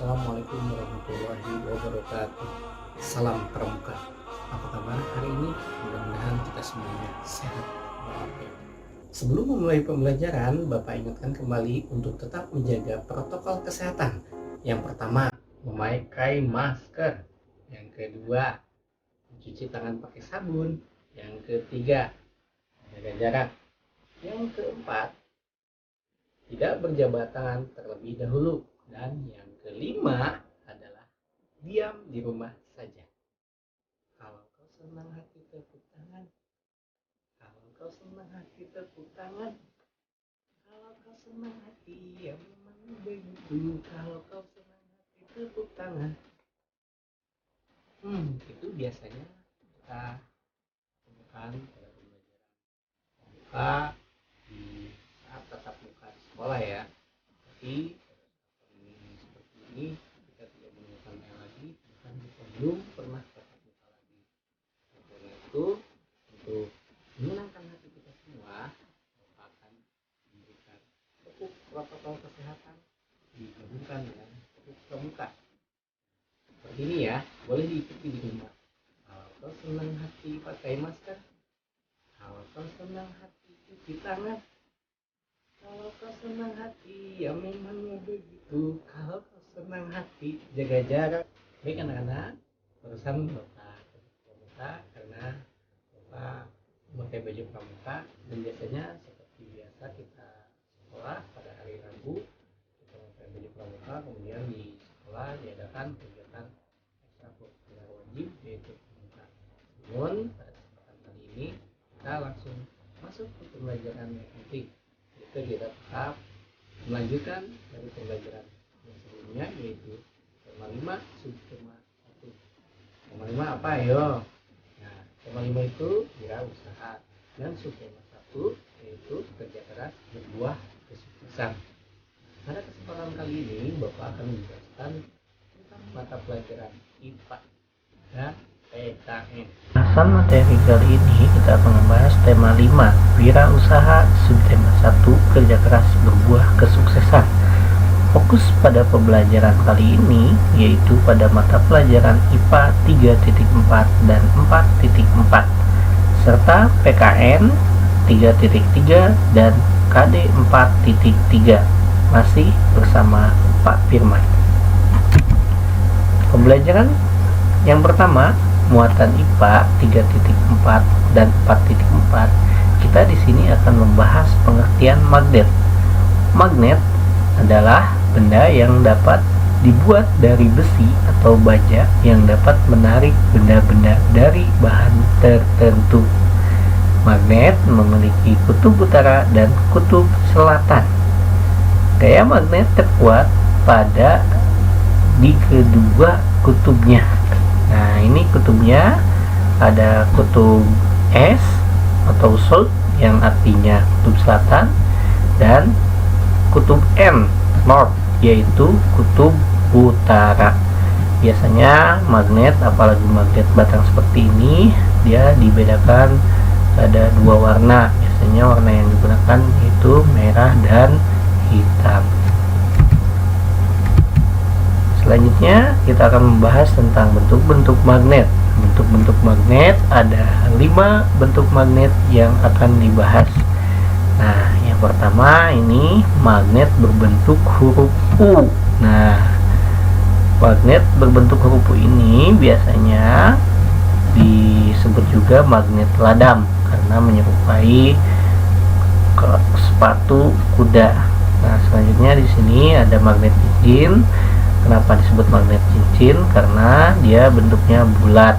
Assalamualaikum warahmatullahi wabarakatuh. Salam pramuka. Apa kabar hari ini? Mudah-mudahan kita semuanya sehat walafiat. Sebelum memulai pembelajaran, Bapak ingatkan kembali untuk tetap menjaga protokol kesehatan. Yang pertama, memakai masker. Yang kedua, mencuci tangan pakai sabun. Yang ketiga, jaga jarak. Yang keempat, tidak berjabat tangan terlebih dahulu. Dan yang kelima adalah diam di rumah saja. Kalau kau senang hati tepuk tangan. Kalau kau senang hati tepuk tangan. Kalau kau senang hati ya memang begitu. Kalau kau senang hati tepuk tangan. Itu biasanya kita temukan pada pembelajaran muka di saat tatap muka di sekolah ya. Tapi ini kita tidak menemukan yang lagi, bahkan kita belum pernah tatap muka lagi. Oleh itu, untuk menyenangkan hati kita semua, kita akan memberikan tepuk protokol kesehatan digabungkan dengan tepuk pramuka. Seperti ini ya, boleh diikuti di rumah. Kalau kau senang hati pakai masker, kalau kau senang hati cuci tangan, kalau kau senang hati ya memangnya begitu. Kalau kau senang hati jaga jarak. Baik anak-anak, barusan Bapak pramuka karena Bapak memakai baju pramuka, dan biasanya seperti biasa kita sekolah pada hari Rabu kita memakai baju pramuka, kemudian di sekolah diadakan kegiatan ekstrakurikuler wajib yaitu pramuka. Namun pada kesempatan kali ini kita langsung masuk ke pembelajaran yang penting, yaitu kita tetap melanjutkan dari pembelajaran yang sebelumnya, yaitu tema 5 subtema 1. Tema 5 apa ayo? Nah, tema 5 itu wirausaha, dan subtema 1 yaitu kerja keras berbuah kesuksesan. Pada kesempatan kali ini Bapak akan menjelaskan tentang mata pelajaran IPA dan PKN. Bahasan materi kali ini kita akan membahas tema 5 wirausaha, subtema 1 kerja keras berbuah kesuksesan. Fokus pada pembelajaran kali ini yaitu pada mata pelajaran IPA 3.4 dan 4.4 serta PKN 3.3 dan KD 4.3. Masih bersama Pak Firman. Pembelajaran yang pertama, muatan IPA 3.4 dan 4.4. Kita di sini akan membahas pengertian magnet. Magnet adalah benda yang dapat dibuat dari besi atau baja yang dapat menarik benda-benda dari bahan tertentu. Magnet memiliki kutub utara dan kutub selatan. Gaya magnet terkuat pada di kedua kutubnya. Nah, ini kutubnya ada kutub S atau South yang artinya kutub selatan, dan kutub N North yaitu kutub utara. Biasanya magnet, apalagi magnet batang seperti ini, dia dibedakan ada dua warna. Biasanya warna yang digunakan itu merah dan hitam. Selanjutnya kita akan membahas tentang bentuk-bentuk magnet. Bentuk-bentuk magnet ada 5 bentuk magnet yang akan dibahas. Nah, yang pertama ini magnet berbentuk huruf U. Nah, magnet berbentuk huruf U ini biasanya disebut juga magnet ladam karena menyerupai sepatu kuda. Nah, selanjutnya di sini ada magnet cincin. Kenapa disebut magnet cincin? Karena dia bentuknya bulat.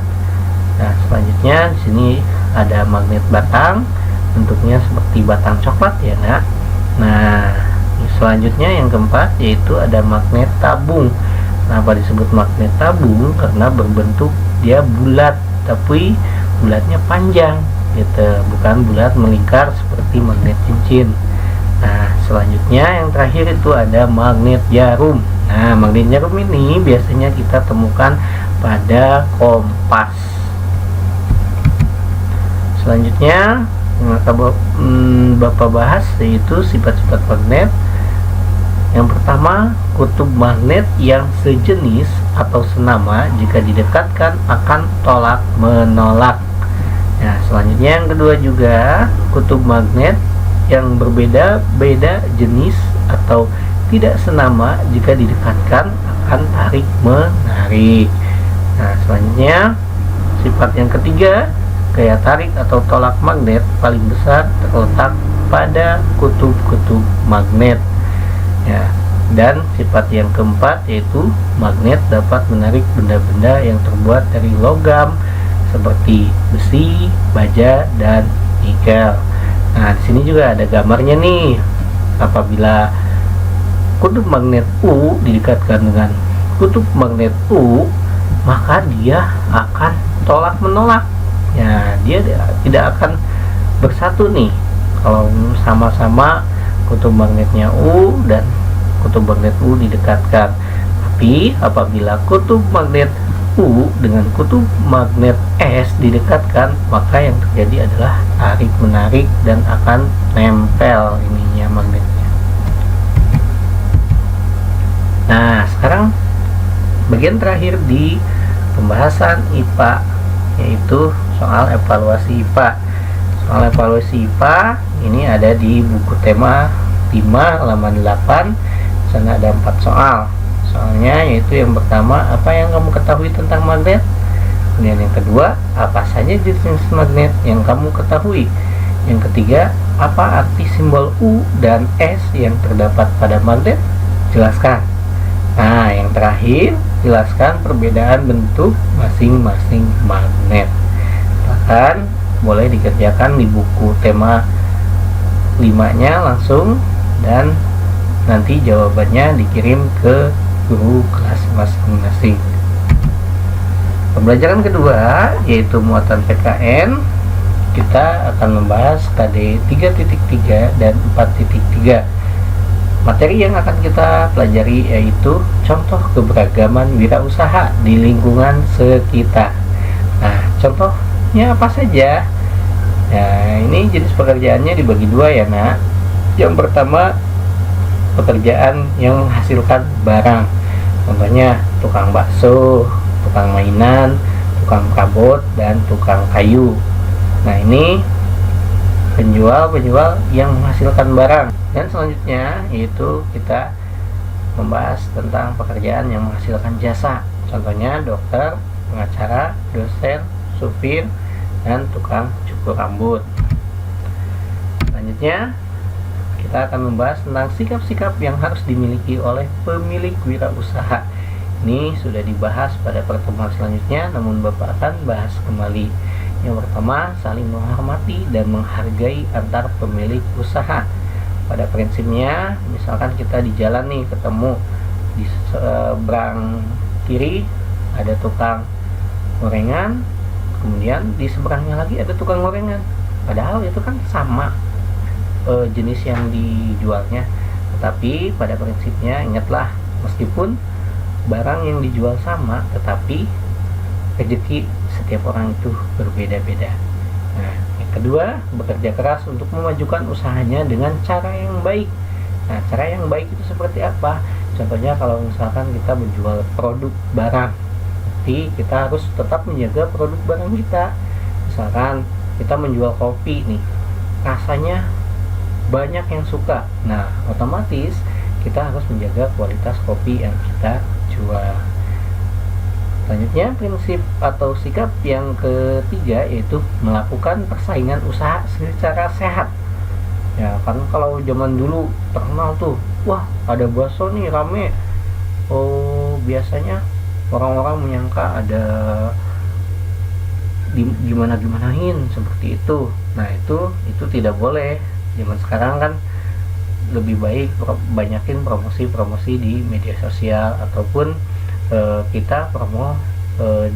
Nah, selanjutnya di sini ada magnet batang, bentuknya seperti batang coklat ya, Nak. Nah, selanjutnya yang keempat yaitu ada magnet tabung. Kenapa disebut magnet tabung? Karena berbentuk dia bulat, tapi bulatnya panjang gitu, bukan bulat melingkar seperti magnet cincin. Nah, selanjutnya yang terakhir itu ada magnet jarum. Nah, magnet jarum ini biasanya kita temukan pada kompas. Selanjutnya yang akan Bapak bahas yaitu sifat-sifat magnet. Yang pertama, kutub magnet yang sejenis atau senama jika didekatkan akan tolak menolak. Nah, selanjutnya yang kedua juga, kutub magnet yang berbeda-beda jenis atau tidak senama jika didekatkan akan tarik menarik. Nah, selanjutnya sifat yang ketiga, gaya tarik atau tolak magnet paling besar terletak pada kutub-kutub magnet. Ya, dan sifat yang keempat yaitu magnet dapat menarik benda-benda yang terbuat dari logam seperti besi, baja, dan nikel. Nah, di sini juga ada gambarnya nih. Apabila kutub magnet U didekatkan dengan kutub magnet U, maka dia akan tolak menolak. Ya, dia tidak akan bersatu nih kalau sama-sama kutub magnetnya U dan kutub magnet U didekatkan. Tapi apabila kutub magnet U dengan kutub magnet S didekatkan, maka yang terjadi adalah tarik menarik dan akan nempel ininya magnetnya. Nah, sekarang bagian terakhir di pembahasan IPA yaitu soal evaluasi IPA. Soal evaluasi IPA ini ada di buku tema 5 halaman 8. Sana ada 4 soal. Soalnya yaitu yang pertama, apa yang kamu ketahui tentang magnet? Kemudian yang kedua, apa saja jenis magnet yang kamu ketahui? Yang ketiga, apa arti simbol U dan S yang terdapat pada magnet? Jelaskan. Nah, yang terakhir, jelaskan perbedaan bentuk masing-masing magnet. Silahkan boleh dikerjakan di buku tema 5-nya langsung, dan nanti jawabannya dikirim ke guru kelas masing-masing. Pembelajaran kedua yaitu muatan PKN. Kita akan membahas KD 3.3 dan 4.3. Materi yang akan kita pelajari yaitu contoh keberagaman wirausaha di lingkungan sekitar. Nah, contohnya apa saja? Nah, ini jenis pekerjaannya dibagi dua ya, nak. Yang pertama, pekerjaan yang menghasilkan barang. Contohnya tukang bakso, tukang mainan, tukang perabot, dan tukang kayu. Nah, ini penjual yang menghasilkan barang. Dan selanjutnya yaitu kita membahas tentang pekerjaan yang menghasilkan jasa. Contohnya dokter, pengacara, dosen, supir, dan tukang cukur rambut. Selanjutnya kita akan membahas tentang sikap-sikap yang harus dimiliki oleh pemilik wirausaha. Ini sudah dibahas pada pertemuan selanjutnya, namun Bapak akan bahas kembali. Yang pertama, saling menghormati dan menghargai antar pemilik usaha. Pada prinsipnya, misalkan kita di jalan nih, ketemu di seberang kiri ada tukang gorengan, kemudian di seberangnya lagi ada tukang gorengan. Padahal itu kan sama jenis yang dijualnya, tetapi pada prinsipnya ingatlah, meskipun barang yang dijual sama, tetapi rezeki setiap orang itu berbeda-beda. Nah, yang kedua, bekerja keras untuk memajukan usahanya dengan cara yang baik. Nah, cara yang baik itu seperti apa? Contohnya kalau misalkan kita menjual produk barang, tapi kita harus tetap menjaga produk barang kita. Misalkan kita menjual kopi nih, rasanya banyak yang suka. Nah, otomatis kita harus menjaga kualitas kopi yang kita jual. Selanjutnya, prinsip atau sikap yang ketiga yaitu melakukan persaingan usaha secara sehat. Ya kan, kalau zaman dulu terkenal tuh, wah ada bakso nih rame. Oh, biasanya orang-orang menyangka ada gimanain seperti itu. Nah, itu tidak boleh. Zaman sekarang kan lebih baik banyakin promosi di media sosial, ataupun kita promo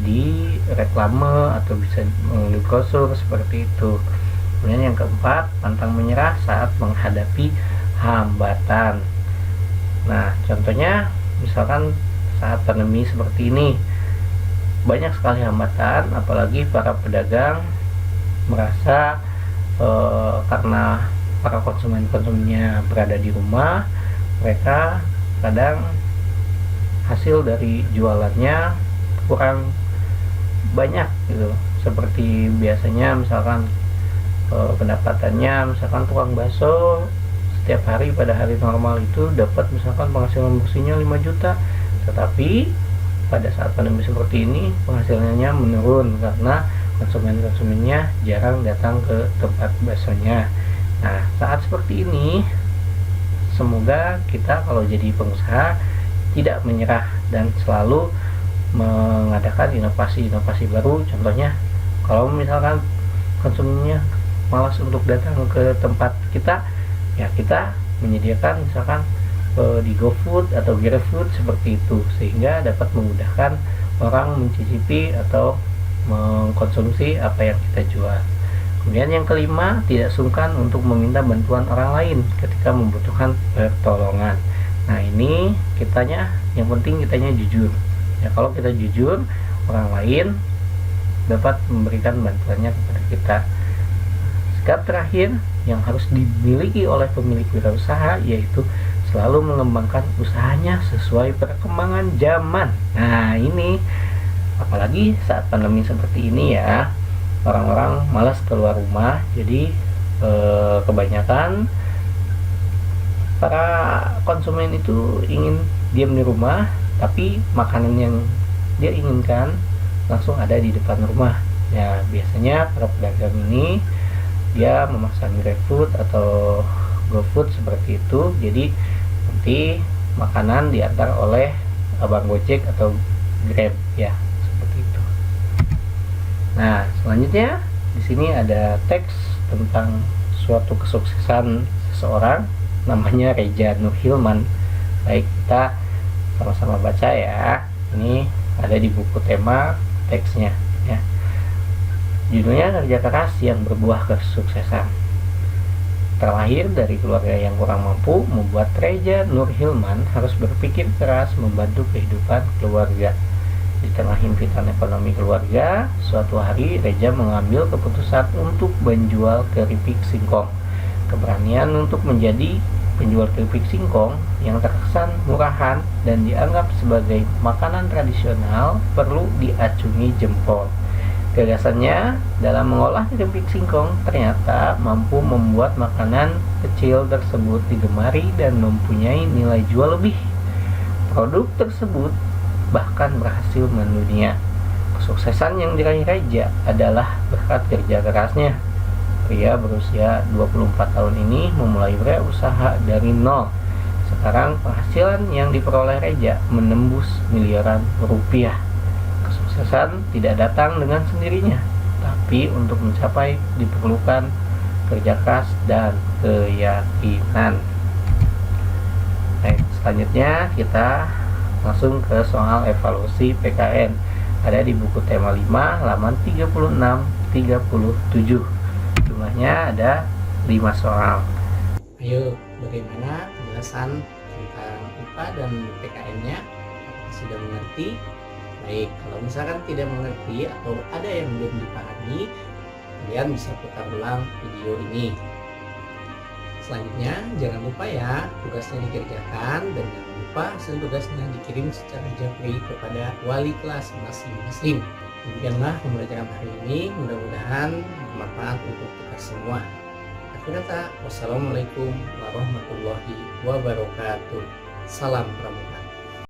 di reklame atau bisa melalui brosur seperti itu. Kemudian yang keempat, pantang menyerah saat menghadapi hambatan. Nah, contohnya misalkan saat pandemi seperti ini, banyak sekali hambatan, apalagi para pedagang merasa karena para konsumennya berada di rumah, mereka kadang hasil dari jualannya kurang banyak gitu. Seperti biasanya misalkan pendapatannya misalkan tukang bakso setiap hari pada hari normal itu dapat misalkan penghasilan bersihnya 5 juta, tetapi pada saat pandemi seperti ini penghasilannya menurun karena konsumennya jarang datang ke tempat baksonya. Nah, saat seperti ini semoga kita kalau jadi pengusaha tidak menyerah dan selalu mengadakan inovasi-inovasi baru. Contohnya kalau misalkan konsumennya malas untuk datang ke tempat kita, ya kita menyediakan misalkan di GoFood atau GrabFood seperti itu, sehingga dapat memudahkan orang mencicipi atau mengkonsumsi apa yang kita jual. Kemudian yang kelima, tidak sungkan untuk meminta bantuan orang lain ketika membutuhkan pertolongan. Nah, ini yang penting kitanya jujur. Ya, kalau kita jujur, orang lain dapat memberikan bantuannya kepada kita. Sikap terakhir yang harus dimiliki oleh pemilik wirausaha yaitu selalu mengembangkan usahanya sesuai perkembangan zaman. Nah, ini apalagi saat pandemi seperti ini ya, orang-orang malas keluar rumah, jadi kebanyakan para konsumen itu ingin diam di rumah, tapi makanan yang dia inginkan langsung ada di depan rumah. Ya, biasanya para pedagang ini dia memasang GrabFood atau GoFood seperti itu, jadi nanti makanan diantar oleh abang Gojek atau Grab ya, seperti itu. Nah, selanjutnya di sini ada teks tentang suatu kesuksesan seseorang namanya Reza Nur Hilman. Baik, kita sama-sama baca ya. Ini ada di buku tema teksnya ya. Judulnya Kerja Keras yang Berbuah Kesuksesan. Terlahir dari keluarga yang kurang mampu membuat Reza Nur Hilman harus berpikir keras membantu kehidupan keluarga. Di tengah himpitan ekonomi keluarga, suatu hari Reza mengambil keputusan untuk menjual keripik singkong. Keberanian untuk menjadi penjual keripik singkong yang terkesan murahan dan dianggap sebagai makanan tradisional perlu diacungi jempol. Gagasannya dalam mengolah keripik singkong ternyata mampu membuat makanan kecil tersebut digemari dan mempunyai nilai jual lebih. Produk tersebut bahkan berhasil mendunia. Kesuksesan yang diraih Reza adalah berkat kerja kerasnya. Pria berusia 24 tahun ini memulai berusaha dari nol. Sekarang penghasilan yang diperoleh Reza menembus miliaran rupiah. Kesuksesan tidak datang dengan sendirinya, tapi untuk mencapai diperlukan kerja keras dan keyakinan. Baik, selanjutnya kita langsung ke soal evaluasi PKN. Ada di buku tema 5 halaman 36-37. Jumlahnya ada 5 soal. Ayo, bagaimana penjelasan tentang IPA dan PKN-nya? Apakah sudah mengerti? Baik, kalau misalkan tidak mengerti atau ada yang belum dipahami, kalian bisa putar ulang video ini. Selanjutnya, jangan lupa ya, tugasnya dikerjakan dan jangan lupa hasil tugasnya dikirim secara japri kepada wali kelas masing-masing. Demikianlah pembelajaran hari ini, mudah-mudahan bermanfaat untuk kita semua. Akhir kata, wassalamualaikum warahmatullahi wabarakatuh. Salam pramuka.